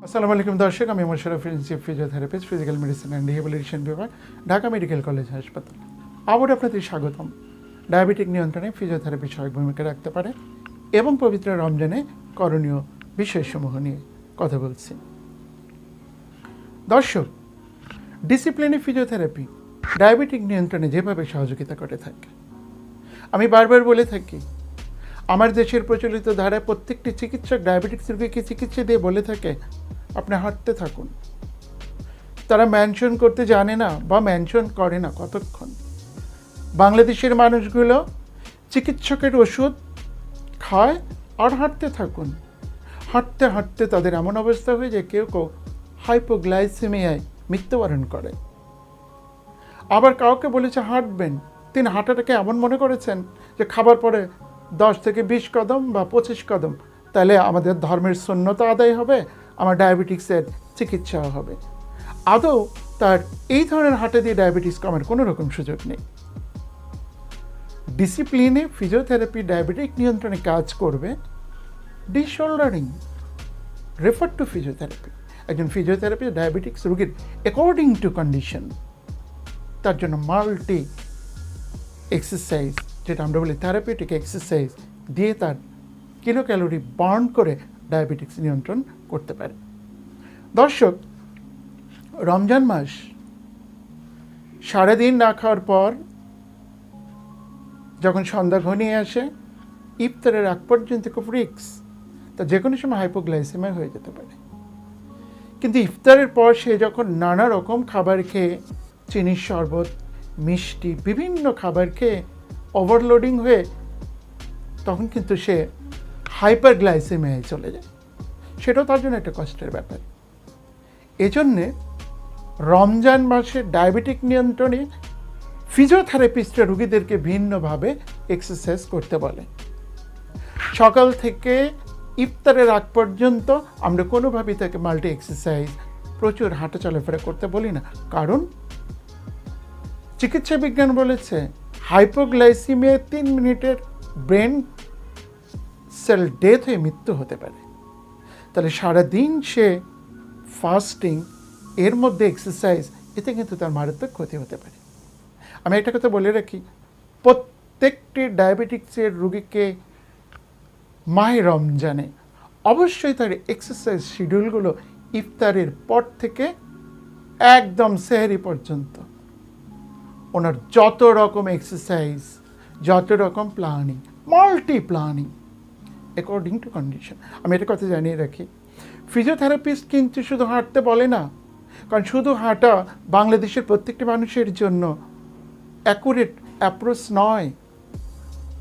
আসসালামু আলাইকুম দর্শক, আমি Mosharraf chief physiotherapist, physical medicine and rehabilitation বিভাগ, ঢাকা মেডিকেল কলেজ হাসপাতাল। আবার আপনাদের স্বাগতম। ডায়াবেটিক নিয়ন্ত্রণে ফিজিওথেরাপি সহায়ক ভূমিকা রাখতে পারে এবং পবিত্র রমজানে করণীয় বিষয়সমূহ নিয়ে কথা বলছি। দর্শক, ডিসিপ্লিনে ফিজিওথেরাপি ডায়াবেটিক নিয়ন্ত্রণে যেভাবে সহযোগিতা করে থাকে, আমি বারবার বলে থাকি, আমার দেশের প্রচলিত ধারায় প্রত্যেকটি চিকিৎসক ডায়াবেটিক্স রোগীকে চিকিৎসা দিয়ে বলে থাকে আপনি হাঁটতে থাকুন। তারা মেনশন করতে জানে না বা মেনশন করে না কতক্ষণ। বাংলাদেশের মানুষগুলো চিকিৎসকের ওষুধ খায় আর হাঁটতে থাকুন। হাঁটতে হাঁটতে তাদের এমন অবস্থা হয়ে যায় কেউ কেউ হাইপোগ্লাইসেমিয়ায় মৃত্যুবরণ করে। আবার কাউকে বলেছে হাঁটবেন, তিনি হাঁটাটাকে এমন মনে করেছেন যে খাবার পরে 10 থেকে 20 কদম বা 25 কদম, তাহলে আমাদের ধর্মের শূন্যতা আদায় হবে, আমার ডায়াবেটিক্সের চিকিৎসা হবে। আদৌ তার এই ধরনের হাঁটা দিয়ে ডায়াবেটিস কমার কোনো রকম সুযোগ নেই। ডিসিপ্লিনে ফিজিওথেরাপি ডায়াবেটিক নিয়ন্ত্রণে কাজ করবে। ডিশোল্ডারিং, রেফার টু ফিজিওথেরাপি। একজন ফিজিওথেরাপি ডায়াবেটিক্স রোগীর অ্যাকর্ডিং টু কন্ডিশন, তার জন্য মাল্টি এক্সারসাইজ, যেটা আমরা বলি থেরাপিউটিক এক্সারসাইজ দিয়ে তার কিলো ক্যালোরি বার্ন করে ডায়াবেটিক্স নিয়ন্ত্রণ করতে পারে। দর্শক, রমজান মাস সারাদিন না খাওয়ার পর যখন সন্ধ্যা ঘনিয়ে আসে, ইফতারের আগ পর্যন্ত খুব রিস্ক, তা যে কোনো সময় হাইপোগ্লাইসেমিয়া হয়ে যেতে পারে। কিন্তু ইফতারের পর সে যখন নানা রকম খাবার খেয়ে, চিনির শরবত, মিষ্টি, বিভিন্ন খাবার খেয়ে ওভারলোডিং হয়ে তখন কিন্তু সে হাইপারগ্লাইসেমিয়ায় চলে যায়। সেটাও তার জন্য একটা কষ্টের ব্যাপার। এজন্যে রমজান মাসে ডায়াবেটিক নিয়ন্ত্রণে ফিজিওথেরাপিস্টরা রোগীদেরকে ভিন্নভাবে এক্সারসাইজ করতে বলে। সকাল থেকে ইফতারের আগ পর্যন্ত আমরা কোনোভাবেই তাকে মাল্টি এক্সারসাইজ, প্রচুর হাঁটা চলাফেরা করতে বলি না। কারণ চিকিৎসা বিজ্ঞান বলেছে হাইপোগ্লাইসেমিয়ায় 3 মিনিটের ব্রেন সেল ডেথ হয়ে মৃত্যু হতে পারে। তাহলে সারাদিন সে ফাস্টিং, এর মধ্যে এক্সারসাইজ, এতে কিন্তু তার মারাত্মক ক্ষতি হতে পারে। আমি একটা কথা বলে রাখি, প্রত্যেকটি ডায়াবেটিক্সের রোগীকে মাহে রমজানে অবশ্যই তার এক্সারসাইজ শিডিউলগুলো ইফতারের পর থেকে একদম সেহরি পর্যন্ত ওনার যত রকম এক্সারসাইজ, যত রকম planning, multi planning according to condition. আমি একটা কথা জানিয়ে রাখি, ফিজিওথেরাপিস্ট কিন্তু শুধু হাঁটতে বলে না, কারণ শুধু হাঁটা বাংলাদেশের প্রত্যেকটি মানুষের জন্য অ্যাকুরেট অ্যাপ্রোচ নয়।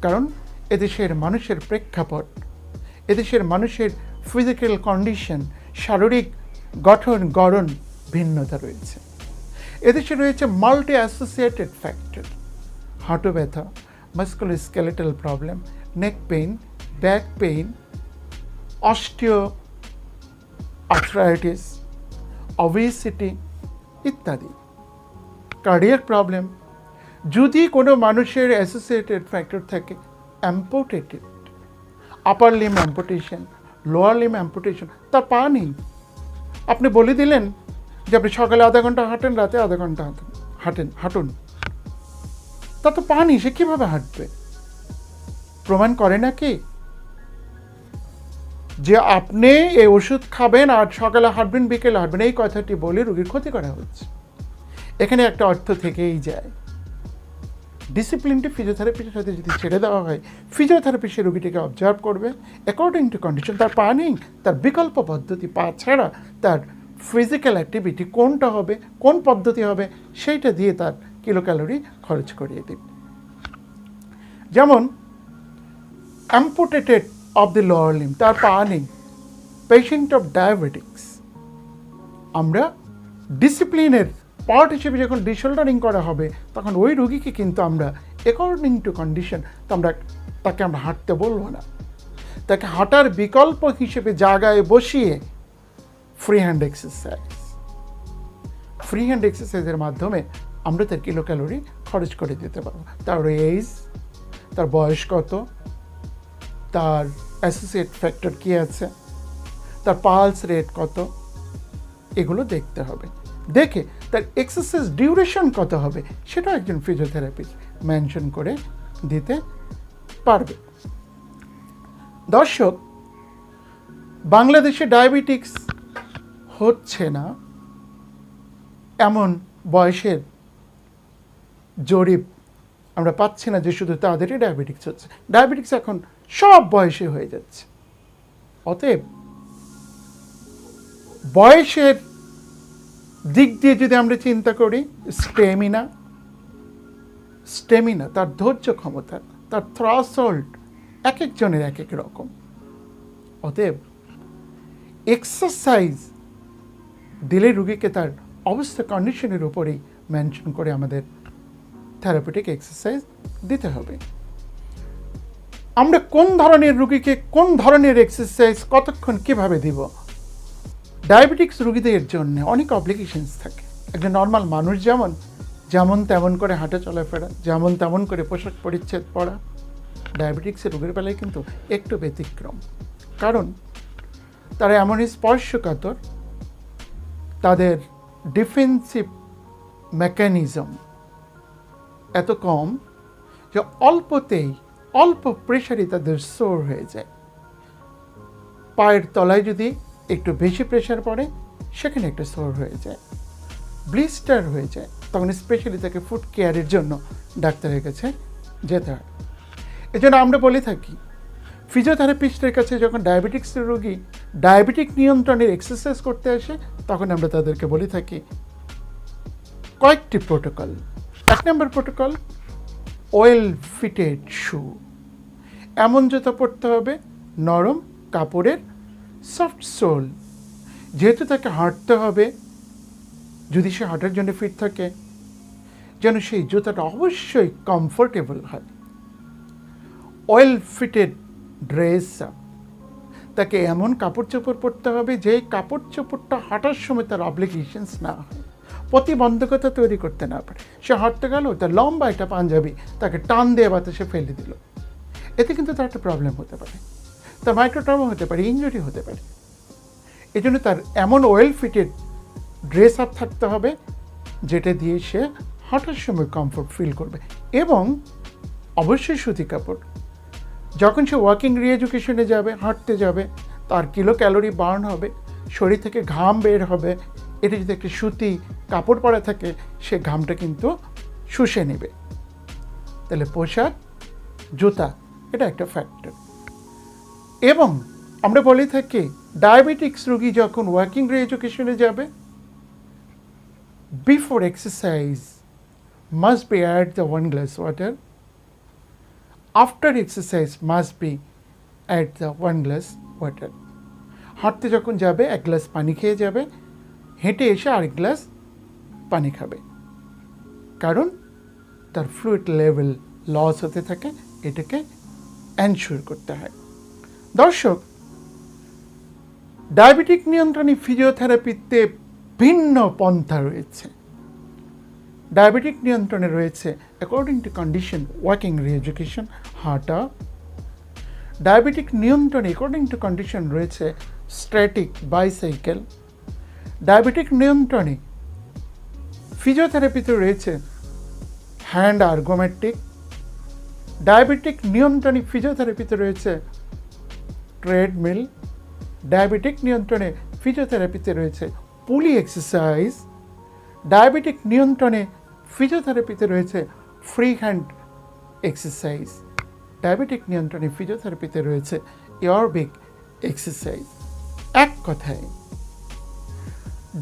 কারণ এদেশের মানুষের প্রেক্ষাপট, এদেশের মানুষের ফিজিক্যাল কন্ডিশন, শারীরিক গঠন গড়ন ভিন্নতা রয়েছে। এদেশে রয়েছে মাল্টি অ্যাসোসিয়েটেড ফ্যাক্টর, হাঁটু ব্যথা, musculoskeletal problem, neck pain, back pain, osteoarthritis, obesity ইত্যাদি, কার্ডিয়াক প্রবলেম। যদি কোনো মানুষের অ্যাসোসিয়েটেড ফ্যাক্টর থাকে, amputated, upper limb amputation, lower limb amputation, তার পা নেই। আপনি বলে দিলেন যে আপনি সকালে আধা ঘন্টা হাঁটেন, রাতে আধা ঘন্টা হাঁটুন, তা তো পা নেই, সে কীভাবে হাঁটবে? প্রমাণ করে না কি যে আপনি এই ওষুধ খাবেন আর সকালে হাঁটবেন, বিকেলে হাঁটবেন, এই কথাটি বলে রোগীর ক্ষতি করা হচ্ছে। এখানে একটা অর্থ থেকেই যায়। ডিসিপ্লিনটি ফিজিওথেরাপির সাথে যদি ছেড়ে দেওয়া হয়, ফিজিওথেরাপি সে রোগীটিকে অবজার্ভ করবে অ্যাকর্ডিং টু কন্ডিশন। তার পা নেই, তার বিকল্প পদ্ধতি, পা ছাড়া তার ফিজিক্যাল অ্যাক্টিভিটি কোনটা হবে, কোন পদ্ধতি হবে, সেইটা দিয়ে তার কিলো ক্যালোরি খরচ করিয়ে দেবে। যেমন অ্যাম্পুটেটেড অফ দ্য লোয়ার লিম, তার পা নেই, পেশেন্ট অফ ডায়াবেটিক্স, আমরা ডিসিপ্লিনের পার্ট হিসেবে যখন ডিশোল্ডারিং করা হবে, তখন ওই রোগীকে কিন্তু আমরা অ্যাকর্ডিং টু কন্ডিশন তাকে আমরা হাঁটতে বলবো না। তাকে হাঁটার বিকল্প হিসেবে জায়গায় বসিয়ে ফ্রি হ্যান্ড এক্সারসাইজের মাধ্যমে আমরা তার কিলো ক্যালোরি খরচ করে দিতে পারবো। তার এজ, তার বয়স কত, তার অ্যাসোসিয়েট ফ্যাক্টর কী আছে, তার পালস রেট কত, এগুলো দেখতে হবে, দেখে তার এক্সারসাইজ ডিউরেশন কত হবে সেটাও একজন ফিজিওথেরাপিস্ট মেনশন করে দিতে পারবে। দর্শক, বাংলাদেশে ডায়াবেটিক্স হচ্ছে না এমন বয়সের জরিপ আমরা পাচ্ছি না যে শুধু তাদেরই ডায়াবেটিক্স হচ্ছে। ডায়াবেটিক্স এখন সব বয়সে হয়ে যাচ্ছে। অতএব বয়সের দিক দিয়ে যদি আমরা চিন্তা করি, স্টেমিনা, তার ধৈর্য ক্ষমতা, তার থ্রেশহোল্ড এক একজনের এক এক রকম। অতএব এক্সারসাইজ দিলে রুগীকে তার অবস্থা কন্ডিশনের উপরেই মেনশন করে আমাদের থেরাপিউটিক এক্সারসাইজ দিতে হবে। আমরা কোন ধরনের রুগীকে কোন ধরনের এক্সারসাইজ কতক্ষণ কিভাবে দিব, ডায়াবেটিক্স রুগীদের জন্য অনেক অব্লিগেশনস থাকে। একটা নর্মাল মানুষ যেমন তেমন করে হাঁটা চলাফেরা, যেমন তেমন করে পোশাক পরিচ্ছেদ পরা, ডায়াবেটিক্সের রোগের বেলায় কিন্তু একটু ব্যতিক্রম। কারণ তারা এমনই স্পর্শকাতর, তাদের ডিফেন্সিভ মেকানিজম এত কম যে অল্প প্রেশারই তাদের সোর হয়ে যায়। পায়ের তলায় যদি একটু বেশি প্রেশার পড়ে সেখানে একটা সোর হয়ে যায়, ব্লিস্টার হয়ে যায়। তখন স্পেশালি তাকে ফুড কেয়ারের জন্য ডাক্তারের কাছে যেতে হয়। এজন্য আমরা বলে থাকি ফিজিওথেরাপিস্টের কাছে যখন ডায়াবেটিক্সের রোগী ডায়াবেটিক নিয়ন্ত্রণের এক্সারসাইজ করতে আসে, তখন আমরা তাদেরকে বলে থাকি কয়েকটি প্রোটোকল। 1 নম্বর প্রোটোকল, ওয়েল ফিটেড শু। এমন জুতো পরতে হবে নরম কাপড়ের, সফট সোল। যেহেতু তাকে হাঁটতে হবে, যদি সে হাঁটার জন্য ফিট থাকে, যেন সেই জুতাটা অবশ্যই কমফোর্টেবল হয়। ওয়েল ফিটেড ড্রেস, তাকে এমন কাপড় চোপড় পরতে হবে যে কাপড় চোপড়টা হাঁটার সময় তার অব্লিগেশনস না হয়, প্রতিবন্ধকতা তৈরি করতে না পারে। সে হাঁটতে গেল, তার লম্বা একটা পাঞ্জাবি তাকে টান দিয়ে বাতাসে ফেলে দিল, এতে কিন্তু তার একটা প্রবলেম হতে পারে, তার মাইক্রোট্রমা হতে পারে, ইনজুরি হতে পারে। এই জন্য তার এমন ওয়েল ফিটেড ড্রেস আপ থাকতে হবে যেটা দিয়ে সে হাঁটার সময় কমফোর্ট ফিল করবে। এবং অবশ্যই সুতি কাপড়। যখন সে ওয়াকিং রিএডুকেশনে যাবে, হাঁটতে যাবে, তার কিলো ক্যালোরি বার্ন হবে, শরীর থেকে ঘাম বের হবে। এটা যদি একটা সুতি কাপড় পরা থাকে, সে ঘামটা কিন্তু শুষে নেবে। তাহলে পোশাক, জুতা, এটা একটা ফ্যাক্টর। এবং আমরা বলে থাকি ডায়াবেটিক্স রোগী যখন ওয়াকিং রিএডুকেশনে যাবে, before exercise must be add the 1 glass water. After exercise must be add the 1 glass water. হাঁটতে যখন যাবে 1 গ্লাস পানি খেয়ে যাবে, হেঁটে এসে আরেক গ্লাস পানি খাবে, কারণ তার ফ্লুইড লেভেল লস হতে থাকে। এটাকে এনশিওর করতে হয়। দর্শক, ডায়াবেটিক নিয়ন্ত্রণে ফিজিওথেরাপিতে ভিন্ন পন্থা রয়েছে। ডায়াবেটিক নিয়ন্ত্রণে রয়েছে অ্যাকর্ডিং টু কন্ডিশন ওয়াকিং রিএডুকেশন, হাঁটা। ডায়াবেটিক নিয়ন্ত্রণে অ্যাকর্ডিং টু কন্ডিশন রয়েছে স্ট্যাটিক বাইসাইকেল। ডায়াবেটিক নিয়ন্ত্রণে ফিজিওথেরাপিতে রয়েছে হ্যান্ড আর্গোমেট্রিক। ডায়াবেটিক নিয়ন্ত্রণে ফিজিওথেরাপিতে রয়েছে ট্রেডমিল। ডায়াবেটিক নিয়ন্ত্রণে ফিজিওথেরাপিতে রয়েছে পুলি এক্সারসাইজ। ডায়াবেটিক নিয়ন্ত্রণে ফিজিওথেরাপিতে রয়েছে ফ্রি হ্যান্ড এক্সারসাইজ। ডায়াবেটিক নিয়ন্ত্রণে ফিজিওথেরাপিতে রয়েছে এয়ারবিক এক্সারসাইজ। এক কথায়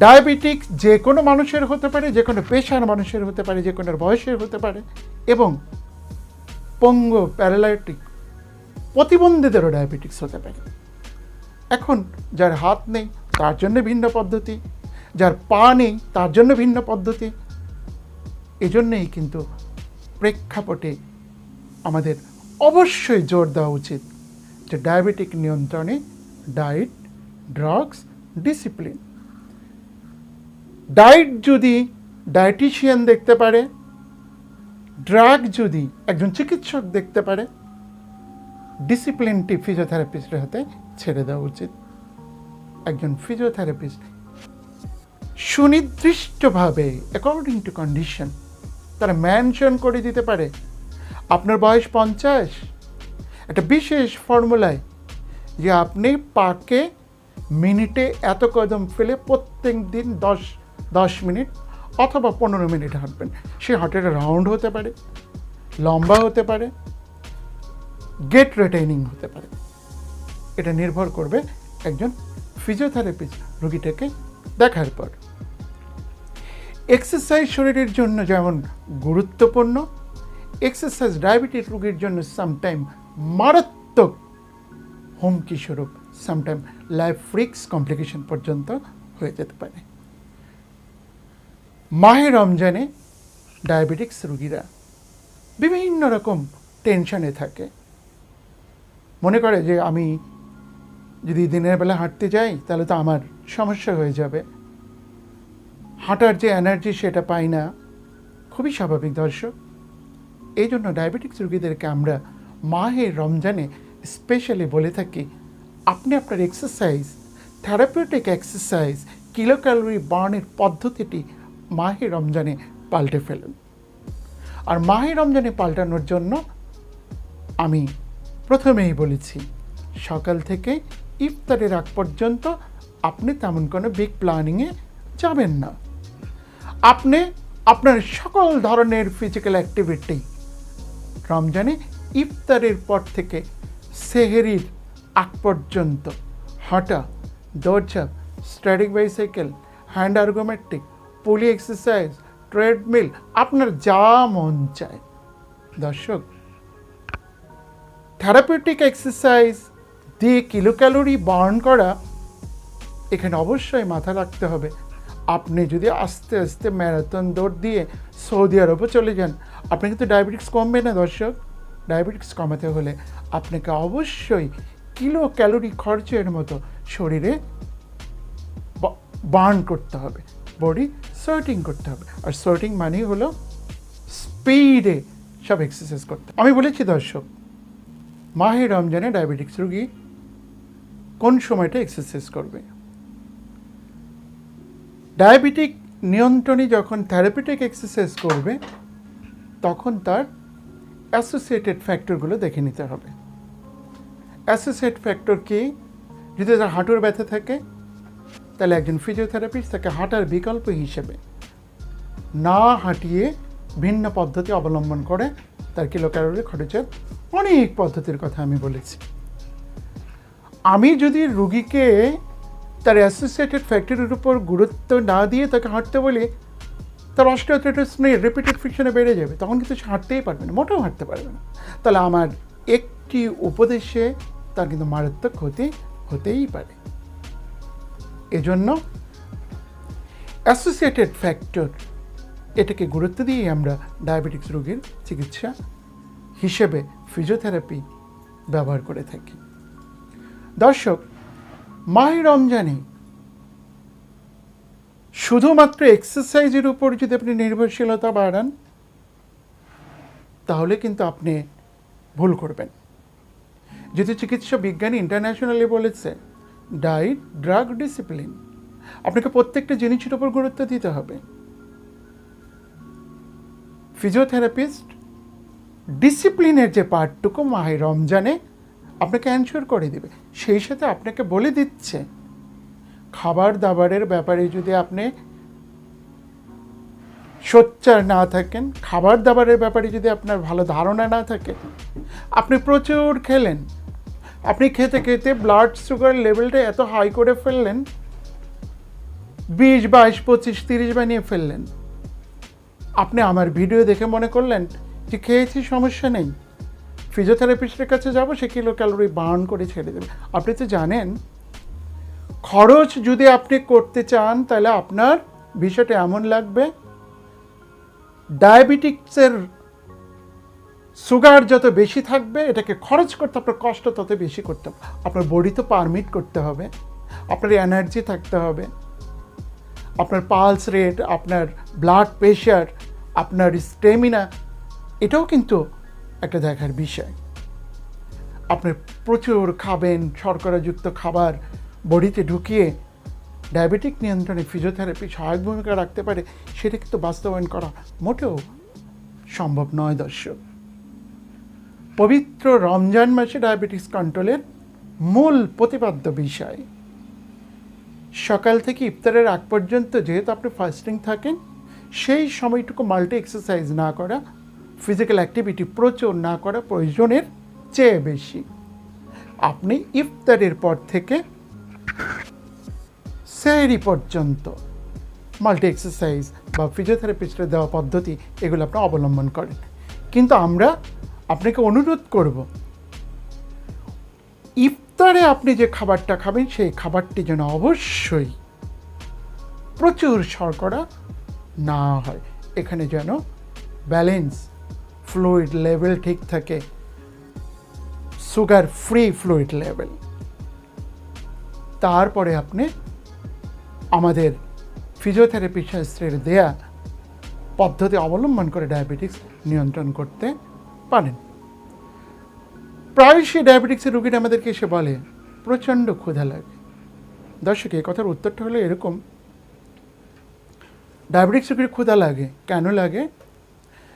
ডায়াবেটিক যে কোনো মানুষের হতে পারে, যে কোনো পেশার মানুষের হতে পারে, যে কোনো বয়সের হতে পারে, এবং পঙ্গু প্যারালাইটিক প্রতিবন্ধীদেরও ডায়াবেটিক্স হতে পারে। এখন যার হাত নেই তার জন্য ভিন্ন পদ্ধতি, যার পা নেই তার জন্য ভিন্ন পদ্ধতি। এজন্যই কিন্তু প্রেক্ষাপটে আমাদের অবশ্যই জোর দেওয়া উচিত যে ডায়াবেটিক নিয়ন্ত্রণে ডায়েট, ড্রাগস, ডিসিপ্লিন। ডায়েট যদি ডায়েটিশিয়ান দেখতে পারে, ড্রাগ যদি একজন চিকিৎসক দেখতে পারে, ডিসিপ্লিনটি ফিজিওথেরাপিস্টের হাতে ছেড়ে দেওয়া উচিত। একজন ফিজিওথেরাপিস্ট সুনির্দিষ্টভাবে অ্যাকর্ডিং টু কন্ডিশন তারা মেনশন করে দিতে পারে আপনার বয়স 50, একটা বিশেষ ফর্মুলায় যে আপনি পাকে মিনিটে এত কদম ফেলে প্রত্যেক দিন 10 মিনিট অথবা 15 মিনিট হাঁটবেন। সে হাঁটাটা রাউন্ড হতে পারে, লম্বা হতে পারে, গেট রিটেইনিং হতে পারে। এটা নির্ভর করবে একজন ফিজিওথেরাপিস্ট রোগীটাকে দেখার পর। এক্সারসাইজ শরীরের জন্য যেমন গুরুত্বপূর্ণ, এক্সারসাইজ ডায়াবেটিস রোগীর জন্য সামটাইম মারাত্মক হুমকি স্বরূপ, সামটাইম লাইফ রিস্ক কমপ্লিকেশন পর্যন্ত হয়ে যেতে পারে। মাহে রমজানে ডায়াবেটিক্স রোগীরা বিভিন্ন রকম টেনশনে থাকে, মনে করে যে আমি যদি দিনের বেলা হাঁটতে যাই তাহলে তো আমার সমস্যা হয়ে যাবে, হাঁটার যে এনার্জি সেটা পাই না। খুবই স্বাভাবিক দর্শক। এই জন্য ডায়াবেটিক্স রোগীদেরকে আমরা মাহে রমজানে স্পেশালি বলে থাকি, আপনি আপনার exercise, therapeutic exercise, kilo calorie বার্নের পদ্ধতিটি মাহে রমজানে পাল্টে ফেলুন। আর মাহে রমজানে পাল্টানোর জন্য আমি প্রথমেই বলেছি, সকাল থেকে ইফতারের আগ পর্যন্ত আপনি তেমন কোনো বিগ প্ল্যানিংয়ে যাবেন না। আপনি আপনার সকল ধরনের ফিজিক্যাল অ্যাক্টিভিটি রমজানে ইফতারের পর থেকে সেহেরির আগ পর্যন্ত হাঁটা, দৌড়ঝাঁপ, স্ট্যাটিক বাইসাইকেল, হ্যান্ড আর্গোমেট্রিক, পুলি এক্সারসাইজ, ট্রেডমিল, আপনার যা মন চায়। দর্শক, থেরাপিউটিক এক্সারসাইজ দিয়ে কিলো ক্যালোরি বার্ন করা, এখানে অবশ্যই মাথা রাখতে হবে। আপনি যদি আস্তে আস্তে ম্যারাথন দৌড় দিয়ে সৌদি আরবও চলে যান, আপনি কিন্তু ডায়াবেটিক্স কমবে না দর্শক। ডায়াবেটিক্স কমাতে হলে আপনাকে অবশ্যই কিলো ক্যালোরি খরচের মতো শরীরে বার্ন করতে হবে, বডি সোয়েটিং করতে হবে। আর সোয়েটিং মানেই হলো স্পিডে সব এক্সারসাইজ করতে। আমি বলেছি দর্শক, মাহে রমজানে ডায়াবেটিক্স রোগী কোন সময়টা এক্সারসাইজ করবে। ডায়াবেটিক নিয়ন্ত্রণে যখন থেরাপিউটিক এক্সারসাইজ করবে তখন তার অ্যাসোসিয়েটেড ফ্যাক্টরগুলো দেখে নিতে হবে। অ্যাসোসিয়েট ফ্যাক্টর কি? যদি তার হাঁটুর ব্যথা থাকে তাহলে একজন ফিজিওথেরাপিস্ট তাকে হাঁটার বিকল্প হিসেবে না হাঁটিয়ে ভিন্ন পদ্ধতি অবলম্বন করে তার কিলো ক্যালোরি খরচের অনেক পদ্ধতির কথা আমি বলেছি। আমি যদি রুগীকে তার অ্যাসোসিয়েটেড ফ্যাক্টরের উপর গুরুত্ব না দিয়ে তাকে হাঁটতে বলি, তার অস্টিওআর্থ্রাইটিস নিয়ে রিপিটেড ফ্রিকশনে বেড়ে যাবে, তখন কিন্তু সে হাঁটতেই পারবে না, মোটেও হাঁটতে পারবে না। তাহলে আমার একটি উপদেশে তার কিন্তু মারাত্মক ক্ষতি হতেই পারে। এজন্য অ্যাসোসিয়েটেড ফ্যাক্টর এটাকে গুরুত্ব দিয়ে আমরা ডায়াবেটিক্স রোগীর চিকিৎসা হিসেবে ফিজিওথেরাপি ব্যবহার করে থাকি। দর্শক, মাহে রমজানে শুধুমাত্র এক্সারসাইজের উপর যদি আপনি নির্ভরশীলতা বাড়ান তাহলে কিন্তু আপনি ভুল করবেন। যদি চিকিৎসা বিজ্ঞানী ইন্টারন্যাশনালি বলেছে ডায়েট, ড্রাগ, ডিসিপ্লিন, আপনাকে প্রত্যেকটা জিনিসের উপর গুরুত্ব দিতে হবে। ফিজিওথেরাপিস্ট ডিসিপ্লিনের যে পার্টটুকু মাহে রমজানে আপনাকে এনশিওর করে দেবে, সেই সাথে আপনাকে বলে দিচ্ছে খাবার দাবারের ব্যাপারে যদি আপনি সোচ্চার না থাকেন, খাবার দাবারের ব্যাপারে যদি আপনার ভালো ধারণা না থাকে, আপনি প্রচুর খেলেন, আপনি খেতে খেতে ব্লাড সুগার লেভেলটা এত হাই করে ফেললেন, 20, 22, 25, 30 বানিয়ে ফেললেন, আপনি আমার ভিডিও দেখে মনে করলেন যে খেয়েছি সমস্যা নেই, ফিজিওথেরাপিস্টের কাছে যাব, সে কিলো ক্যালোরি বার্ন করে ছেড়ে দেবে। আপনি তো জানেন খরচ যদি আপনি করতে চান তাহলে আপনার বিষয়টা এমন লাগবে, ডায়াবেটিক্সের সুগার যত বেশি থাকবে এটাকে খরচ করতে আপনার কষ্ট তত বেশি করতে হবে। আপনার বডি তো পারমিট করতে হবে, আপনার এনার্জি থাকতে হবে, আপনার পালস রেট, আপনার ব্লাড প্রেশার, আপনার স্টেমিনা, এটাও কিন্তু একটা দেখার বিষয়। আপনি প্রচুর খাবেন, শর্করাযুক্ত খাবার বডিতে ঢুকিয়ে ডায়াবেটিক নিয়ন্ত্রণে ফিজিওথেরাপি সহায়ক ভূমিকা রাখতে পারে, সেটা কিন্তু বাস্তবায়ন করা মোটেও সম্ভব নয় দর্শক। পবিত্র রমজান মাসে ডায়াবেটিস কন্ট্রোলের মূল প্রতিপাদ্য বিষয়, সকাল থেকে ইফতারের আগ পর্যন্ত যেহেতু আপনি ফাস্টিং থাকেন, সেই সময়টুকু মাল্টি এক্সারসাইজ না করা, ফিজিক্যাল অ্যাক্টিভিটি প্রচুর না করা প্রয়োজনের চেয়ে বেশি। আপনি ইফতারের পর থেকে সেহরি পর্যন্ত মাল্টি এক্সারসাইজ বা ফিজিওথেরাপিস্টের দেওয়া পদ্ধতি এগুলো আপনি অবলম্বন করেন। কিন্তু আমরা আপনাকে অনুরোধ করব, ইফতারে আপনি যে খাবারটা খাবেন সেই খাবারটি যেন অবশ্যই প্রচুর শর্করা না হয়, এখানে যেন ব্যালেন্স, ফ্লুইড লেভেল ঠিক থাকে, সুগার ফ্রি ফ্লুইড লেভেল। তারপরে আপনি আমাদের ফিজিওথেরাপি শাস্ত্রের দেয়া পদ্ধতি অবলম্বন করে ডায়াবেটিক্স নিয়ন্ত্রণ করতে পারেন। প্রায়শই ডায়াবেটিক্সের রোগীরা আমাদেরকে এসে বলে প্রচণ্ড ক্ষুধা লাগে। দর্শক, এই কথার উত্তরটা হলো এরকম, ডায়াবেটিক্স রোগীর ক্ষুধা লাগে কেন লাগে?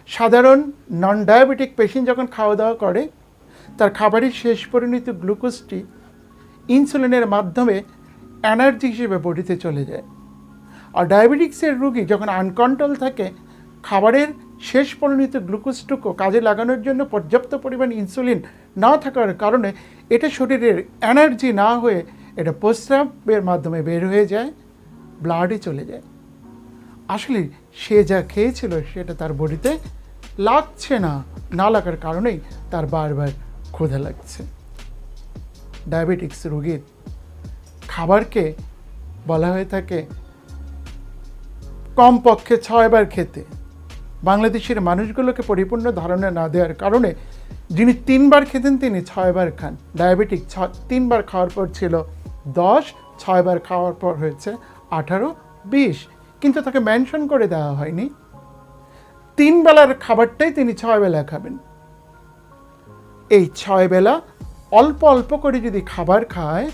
সাধারণ নন ডায়াবেটিক পেশেন্ট যখন খাওয়া দাওয়া করে, তার খাবারের শেষ পরিণত গ্লুকোজটি ইনসুলিনের মাধ্যমে এনার্জি হিসেবে বডিতে চলে যায়। আর ডায়াবেটিক্সের রোগী যখন আনকন্ট্রোল থাকে, খাবারের শেষ পরিণত গ্লুকোজটুকু কাজে লাগানোর জন্য পর্যাপ্ত পরিমাণ ইনসুলিন না থাকার কারণে এটা শরীরের এনার্জি না হয়ে এটা প্রস্রাবের মাধ্যমে বের হয়ে যায়, ব্লাডে চলে যায়। আসলে সে যা খেয়েছিল সেটা তার বডিতে লাগছে না, না লাগার কারণেই তার বারবার ক্ষুধা লাগছে। ডায়াবেটিক্স রোগীর খাবারকে বলা হয়ে থাকে কমপক্ষে 6 বার খেতে। বাংলাদেশের মানুষগুলোকে পরিপূর্ণ ধারণা না দেওয়ার কারণে যিনি 3 বার খেতেন তিনি 6 বার খান। ডায়াবেটিক 3 বার খাওয়ার পর ছিল 10, 6 বার খাওয়ার পর হয়েছে 18, 20, কিন্তু তাকে মেনশন করে দেওয়া হয়নি 3 বেলার খাবারটাই তিনি 6 বেলা খাবেন। এই 6 বেলা অল্প অল্প করে যদি খাবার খায়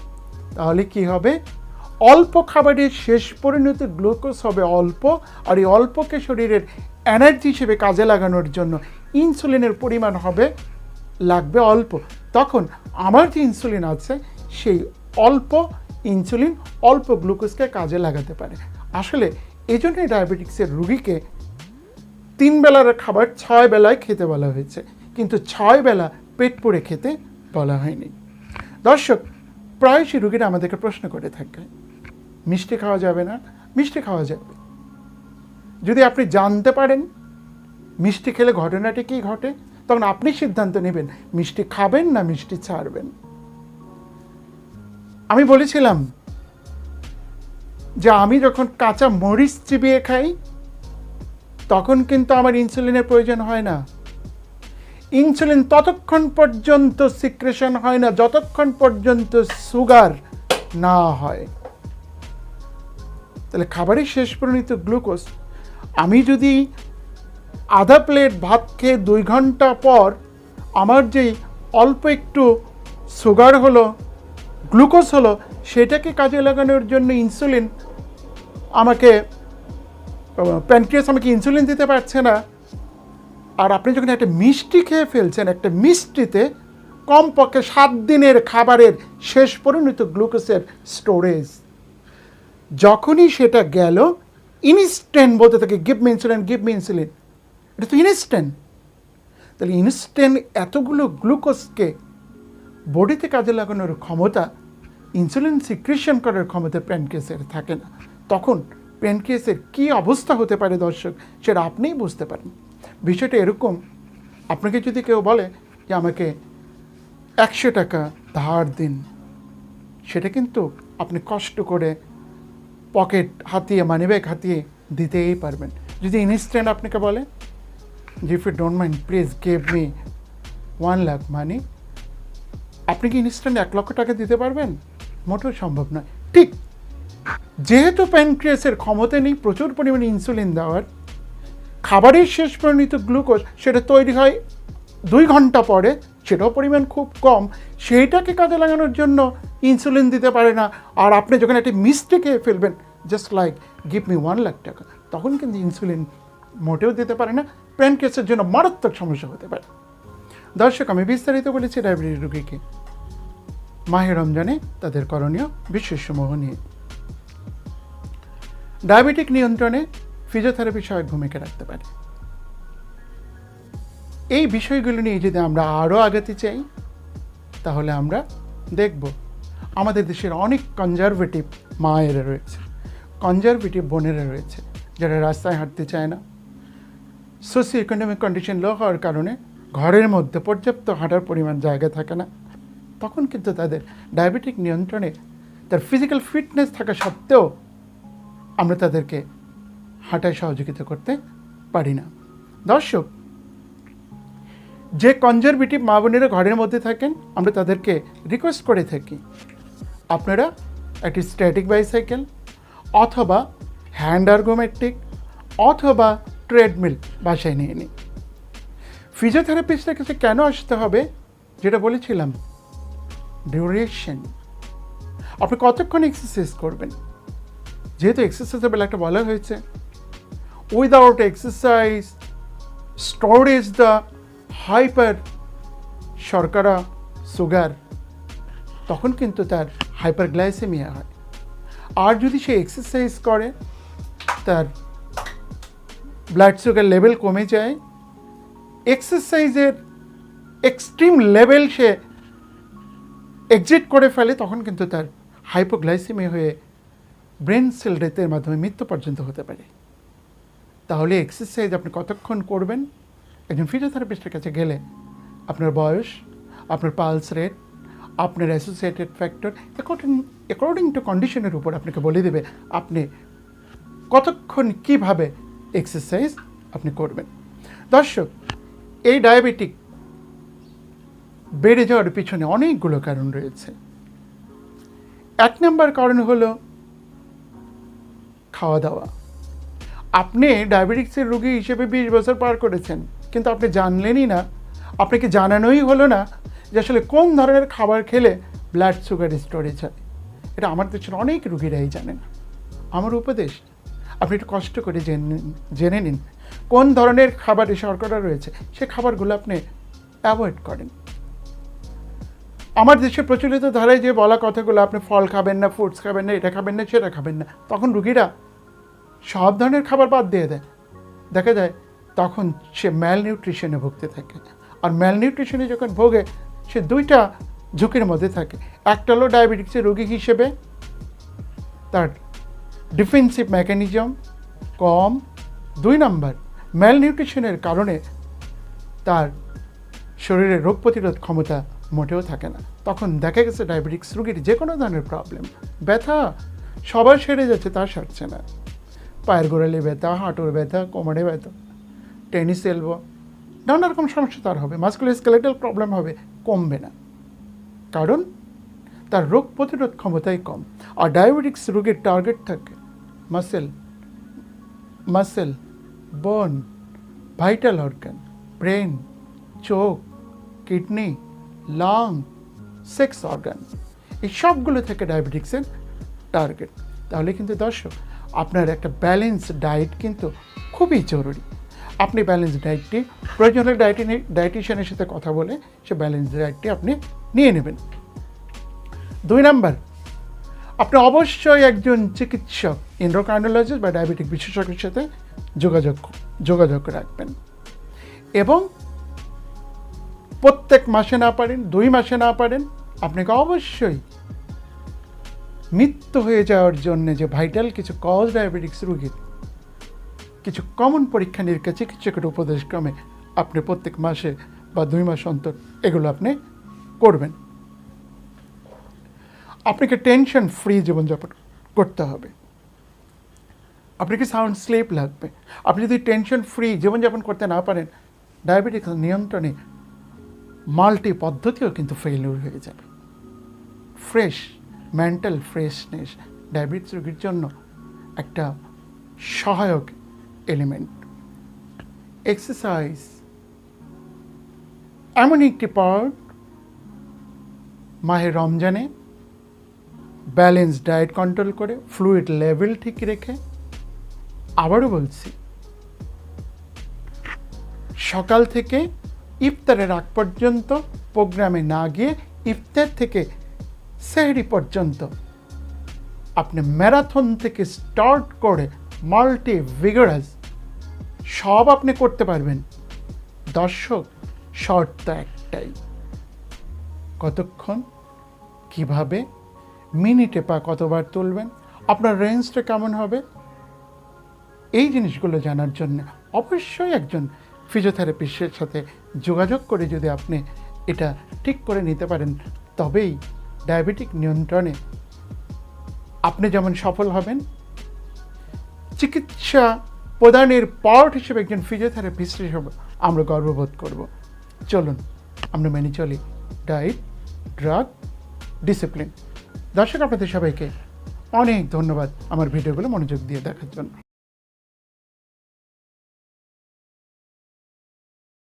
তাহলে কি হবে? অল্প খাবারের শেষ পরিণত গ্লুকোজ হবে অল্প, আর এই অল্পকে শরীরের এনার্জি হিসেবে কাজে লাগানোর জন্য ইনসুলিনের পরিমাণ লাগবে অল্প। তখন আমার যে ইনসুলিন আছে সেই অল্প ইনসুলিন অল্প গ্লুকোজকে কাজে লাগাতে পারে। আসলে এই জন্যই ডায়াবেটিক্সের রুগীকে 3 বেলার খাবার 6 বেলায় খেতে বলা হয়েছে, কিন্তু 6 বেলা পেট পুড়ে খেতে বলা হয়নি। দর্শক, প্রায়শই রুগীরা আমাদেরকে প্রশ্ন করে থাকে মিষ্টি খাওয়া যাবে না? মিষ্টি খাওয়া যাবে যদি আপনি জানতে পারেন মিষ্টি খেলে ঘটনাটি কী ঘটে, তখন আপনি সিদ্ধান্ত নেবেন মিষ্টি খাবেন না মিষ্টি ছাড়বেন। আমি বলেছিলাম যে আমি যখন কাঁচা মরিচ চিবিয়ে খাই তখন কিন্তু আমার ইনসুলিনের প্রয়োজন হয় না। ইনসুলিন ততক্ষণ পর্যন্ত সিক্রেশন হয় না যতক্ষণ পর্যন্ত সুগার না হয়। তাহলে খাবারের শেষ পরিণত গ্লুকোজ, আমি যদি আধা প্লেট ভাত খেয়ে 2 ঘন্টা পর আমার যেই অল্প একটু সুগার হলো, গ্লুকোজ হলো, সেটাকে কাজে লাগানোর জন্য ইনসুলিন আমাকে, প্যানক্রিয়াস আমাকে ইনসুলিন দিতে পারছে না। আর আপনি যখন একটা মিষ্টি খেয়ে ফেলছেন, একটা মিষ্টিতে কমপক্ষে 7 দিনের খাবারের শেষ পরিণত গ্লুকোজের স্টোরেজ, যখনই সেটা গেল ইনস্ট্যান্ট বলতে থাকে give me insulin, give me insulin. এটা তো ইনস্ট্যান্ট। তাহলে ইনস্ট্যান্ট এতগুলো গ্লুকোজকে বডিতে কাজে লাগানোর ক্ষমতা, ইনসুলিন সিক্রেশন করার ক্ষমতা প্যানক্রিয়াসের থাকে না। তখন প্যানক্রিয়াসের কী অবস্থা হতে পারে দর্শক, সেটা আপনিই বুঝতে পারেন। বিষয়টা এরকম, আপনাকে যদি কেউ বলে যে আমাকে 100 টাকা ধার দিন, সেটা কিন্তু আপনি কষ্ট করে পকেট হাতিয়ে, মানিব্যাগ হাতিয়ে দিতেই পারবেন। যদি ইনস্ট্যান্ট আপনাকে বলে যে if you don't mind please give me 1 lakh money, আপনি কি ইনস্ট্যান্ট 1 লক্ষ টাকা দিতে পারবেন? মোটেও সম্ভব নয়। ঠিক যেহেতু প্যানক্রিয়াসের ক্ষমতা নেই প্রচুর পরিমাণে ইনসুলিন দেওয়ার, খাবারের শেষ পরিণত গ্লুকোজ সেটা তৈরি হয় 2 ঘন্টা পরে, সেটাও পরিমাণ খুব কম, সেইটাকে কাজে লাগানোর জন্য ইনসুলিন দিতে পারে না। আর আপনি যখন একটা মিস্টেকে ফেলবেন, just like give me 1 lakh টাকা, তখন কিন্তু ইনসুলিন মোটেও দিতে পারে না। প্যানক্রিয়াসের জন্য মারাত্মক সমস্যা হতে পারে। দর্শক, আমি বিস্তারিত বলেছি ডায়াবেটিস রোগীকে মাহে রমজানে তাদের করণীয় বিষয়সমূহ নিয়ে। ডায়াবেটিক নিয়ন্ত্রণে ফিজিওথেরাপি সহায়ক ভূমিকা রাখতে পারে। এই বিষয়গুলো নিয়ে যদি আমরা আরও আগাতে চাই, তাহলে আমরা দেখব আমাদের দেশের অনেক কনজারভেটিভ মায়েরা রয়েছে, কনজারভেটিভ বোনেরা রয়েছে, যারা রাস্তায় হাঁটতে চায় না। সোশিও ইকোনমিক কন্ডিশন লো হওয়ার কারণে ঘরের মধ্যে পর্যাপ্ত হাঁটার পরিমাণ জায়গা থাকে না। তখন কিন্তু তাদের ডায়াবেটিক নিয়ন্ত্রণে তার ফিজিক্যাল ফিটনেস থাকা সত্ত্বেও আমরা তাদেরকে হাঁটায় সহযোগিতা করতে পারি না। দর্শক, যে কনজারভেটিভ মা বোনেরা ঘরের মধ্যে থাকেন, আমরা তাদেরকে রিকোয়েস্ট করে থাকি, আপনারা একটি স্ট্যাটিক বাইসাইকেল অথবা হ্যান্ড আর্গোমেট্রিক অথবা ট্রেডমিল বাসায় নিয়ে নিন। ফিজিওথেরাপিস্টের কাছে কেন আসতে হবে? যেটা বলেছিলাম, ডিউরেশন। আপনি কতক্ষণ এক্সারসাইজ করবেন? যেহেতু এক্সারসাইজের বেলা একটা বলা হয়েছে, without exercise storage the hyper শর্করা সুগার, তখন কিন্তু তার হাইপারগ্লাইসেমিয়া হয়। আর যদি সে এক্সারসাইজ করে, তার ব্লাড সুগার লেভেল কমে যায়, এক্সারসাইজের এক্সট্রিম লেভেল সে এক্সিট করে ফেলে, তখন কিন্তু তার হাইপোগ্লাইসেমিয়া হয়ে ব্রেন সেল ডেথের মাধ্যমে মৃত্যু পর্যন্ত হতে পারে। তাহলে এক্সারসাইজ আপনি কতক্ষণ করবেন? একজন ফিজিওথেরাপিস্টের কাছে গেলে আপনার বয়স, আপনার পালস রেট, আপনার অ্যাসোসিয়েটেড ফ্যাক্টর অ্যাকর্ডিং টু কন্ডিশনের উপর আপনাকে বলে দেবে আপনি কতক্ষণ কীভাবে এক্সারসাইজ আপনি করবেন। দর্শক, এই ডায়াবেটিক বেড়ে যাওয়ার পিছনে অনেকগুলো কারণ রয়েছে। 1 নম্বর কারণ হলো খাওয়া দাওয়া। আপনি ডায়াবেটিক্সের রোগী হিসেবে 20 বছর পার করেছেন, কিন্তু আপনি জানলেনই না, আপনাকে জানানোই হলো না যে আসলে কোন ধরনের খাবার খেলে ব্লাড সুগার স্টোরেজ হয়। এটা আমার দেশের অনেক রোগীরাই জানেন। আমার উপদেশ, আপনি একটু কষ্ট করে জেনে নিন কোন ধরনের খাবারে শর্করা রয়েছে, সে খাবারগুলো আপনি অ্যাভয়েড করেন। আমার দেশে প্রচলিত ধারায় যে বলা কথাগুলো, আপনি ফল খাবেন না, ফ্রুটস খাবেন না, এটা খাবেন না, সেটা খাবেন না, তখন রুগীরা সব ধরনের খাবার বাদ দিয়ে দেয়। দেখা যায় তখন সে ম্যালনিউট্রিশনে ভুগতে থাকে। আর ম্যালনিউট্রিশনে যখন ভোগে, সে 2টা ঝুঁকির মধ্যে থাকে। একটা হলো ডায়াবেটিক্সের রোগী হিসেবে তার ডিফেন্সিভ মেকানিজম কম। 2 নম্বর, ম্যালনিউট্রিশনের কারণে তার শরীরে রোগ প্রতিরোধ ক্ষমতা মোটেও থাকে না। তখন দেখা গেছে ডায়াবেটিক্স রোগীর যে কোনো ধরনের প্রবলেম, ব্যথা সবার সেরে যাচ্ছে, তার সারছে না। পায়ের গোড়ালি ব্যথা, হাঁটুর ব্যথা, কোমরে ব্যথা, টেনিস এলবো, নানা রকম সমস্যা তার হবে। মাসকুলোস্কেলেটাল প্রবলেম হবে, কমবে না, কারণ তার রোগ প্রতিরোধ ক্ষমতাই কম। আর ডায়াবেটিক্স রোগীর টার্গেট থাকে মাসেল, বোন, ভাইটাল অর্গান, ব্রেন, চোখ, কিডনি, লাং, সেক্স অর্গান, এই সবগুলো থেকে ডায়াবেটিক্সের টার্গেট। তাহলে কিন্তু দর্শক, আপনার একটা ব্যালেন্স ডায়েট কিন্তু খুবই জরুরি। আপনি ব্যালেন্স ডায়েটটি প্রয়োজন হলে ডায়েটিশিয়ানের সাথে কথা বলে সে ব্যালেন্স ডায়েটটি আপনি নিয়ে নেবেন। 2 নম্বর, আপনি অবশ্যই একজন চিকিৎসক, এন্ডোক্রাইনোলজিস্ট বা ডায়াবেটিক বিশেষজ্ঞের সাথে যোগাযোগ রাখবেন। এবং প্রত্যেক মাসে না পারেন, 2 মাসে না পারেন, আপনাকে অবশ্যই মৃত্যু হয়ে যাওয়ার জন্য যে ভাইটাল কিছু কজ ডায়াবেটিক্স রোগীর কিছু কমন পরীক্ষা নিরীক্ষা চিকিৎসকের উপদেশক্রমে আপনি প্রত্যেক মাসে বা 2 মাস অন্তর এগুলো আপনি করবেন। আপনাকে টেনশন ফ্রি জীবনযাপন করতে হবে। আপনাকে সাউন্ড স্লিপ লাগবে। আপনি যদি টেনশন ফ্রি জীবনযাপন করতে না পারেন, ডায়াবেটিক্স নিয়ন্ত্রণে মাল্টি পদ্ধতিও কিন্তু ফেলিউর হয়ে যাবে। ফ্রেশ মেন্টাল ফ্রেশনেস ডায়াবেটিস রোগীর জন্য একটা সহায়ক এলিমেন্ট। এক্সারসাইজ এমন একটি পার্ট মাহে রমজানে ব্যালেন্স ডায়েট কন্ট্রোল করে, ফ্লুইড লেভেল ঠিক রেখে, আবারও বলছি, সকাল থেকে ইফতারের আগ পর্যন্ত প্রোগ্রামে না গিয়ে ইফতার থেকে সেহরি পর্যন্ত আপনি ম্যারাথন থেকে স্টার্ট করে মাল্টি ভিগারাস সব আপনি করতে পারবেন। দর্শক, শর্ত একটাই, কতক্ষণ, কিভাবে, মিনিটে পা কতবার তুলবেন, আপনার রেঞ্জটা কেমন হবে, এই জিনিসগুলো জানার জন্য অবশ্যই একজন ফিজিওথেরাপিস্টের সাথে যোগাযোগ করে যদি আপনি এটা ঠিক করে নিতে পারেন, তবেই ডায়াবেটিক নিয়ন্ত্রণে আপনি যেমন সফল হবেন, চিকিৎসা প্রদানের পার্ট হিসেবে একজন ফিজিওথেরাপিস্ট হিসেবে আমরা গর্ববোধ করব। চলুন আমরা মেনে চলি ডায়েট, ড্রাগ, ডিসিপ্লিন। দর্শক, আপনাদের সবাইকে অনেক ধন্যবাদ আমার ভিডিওগুলো মনোযোগ দিয়ে দেখার জন্য।